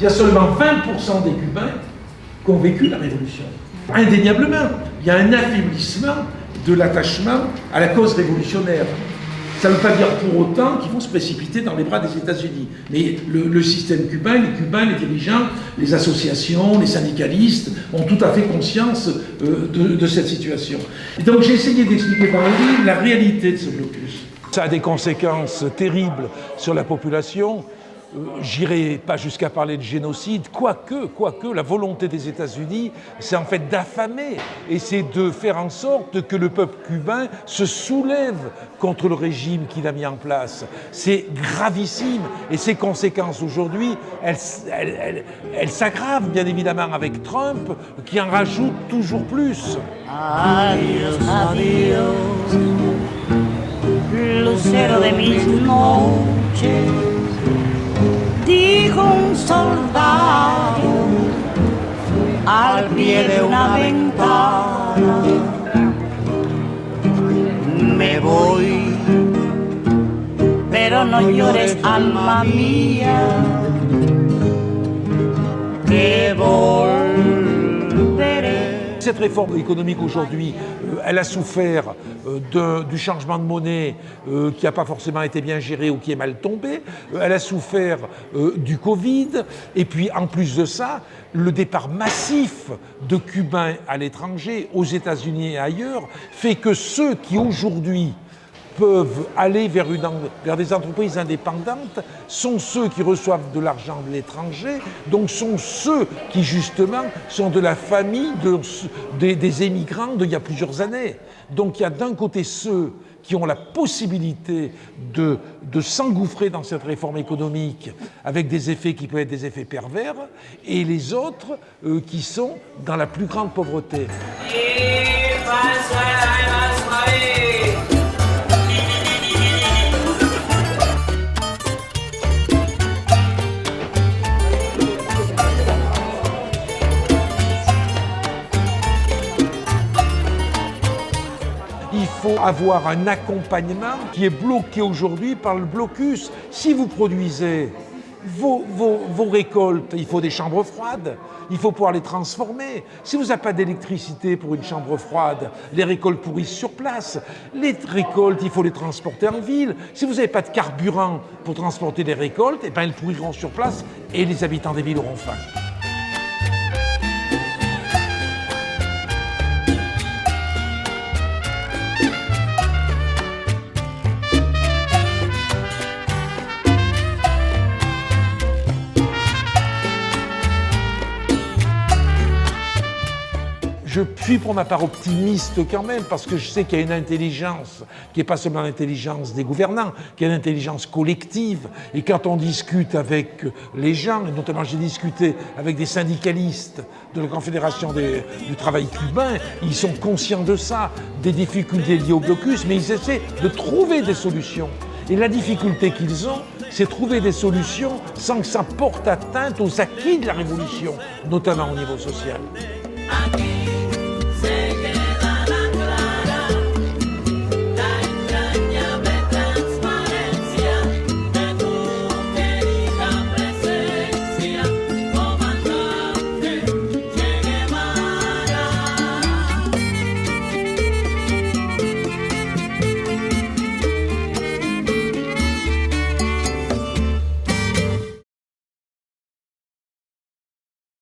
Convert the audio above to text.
Il y a seulement 20% des Cubains qui ont vécu la révolution. Indéniablement, il y a un affaiblissement de l'attachement à la cause révolutionnaire. Ça ne veut pas dire pour autant qu'il faut se précipiter dans les bras des États-Unis. Mais le système cubain, les dirigeants, les associations, les syndicalistes ont tout à fait conscience de cette situation. Et donc j'ai essayé d'expliquer dans le livre la réalité de ce blocus. Ça a des conséquences terribles sur la population. J'irai pas jusqu'à parler de génocide, quoique la volonté des États-Unis, c'est en fait d'affamer et c'est de faire en sorte que le peuple cubain se soulève contre le régime qu'il a mis en place. C'est gravissime et ces conséquences aujourd'hui, elles s'aggravent bien évidemment avec Trump qui en rajoute toujours plus. Adiós, adiós, lucero de mis noches. Dijo un soldado al pie de una ventana, me voy, pero no llores, alma mía, que volveré. Cette réforme économique aujourd'hui, elle a souffert du changement de monnaie qui n'a pas forcément été bien géré ou qui est mal tombé. Elle a souffert du Covid. Et puis, en plus de ça, le départ massif de Cubains à l'étranger, aux États-Unis et ailleurs, fait que ceux qui aujourd'hui peuvent aller vers des entreprises indépendantes sont ceux qui reçoivent de l'argent de l'étranger, donc sont ceux qui justement sont de la famille des émigrants d'il y a plusieurs années. Donc il y a d'un côté ceux qui ont la possibilité de s'engouffrer dans cette réforme économique avec des effets qui peuvent être des effets pervers, et les autres qui sont dans la plus grande pauvreté. Il faut avoir un accompagnement qui est bloqué aujourd'hui par le blocus. Si vous produisez vos récoltes, il faut des chambres froides, il faut pouvoir les transformer. Si vous n'avez pas d'électricité pour une chambre froide, les récoltes pourrissent sur place. Les récoltes, il faut les transporter en ville. Si vous n'avez pas de carburant pour transporter les récoltes, eh ben, elles pourriront sur place et les habitants des villes auront faim. Je suis pour ma part optimiste quand même, parce que je sais qu'il y a une intelligence qui n'est pas seulement l'intelligence des gouvernants, qui est une intelligence collective. Et quand on discute avec les gens, et notamment j'ai discuté avec des syndicalistes de la Confédération du travail cubain, ils sont conscients de ça, des difficultés liées au blocus, mais ils essaient de trouver des solutions. Et la difficulté qu'ils ont, c'est trouver des solutions sans que ça porte atteinte aux acquis de la révolution, notamment au niveau social.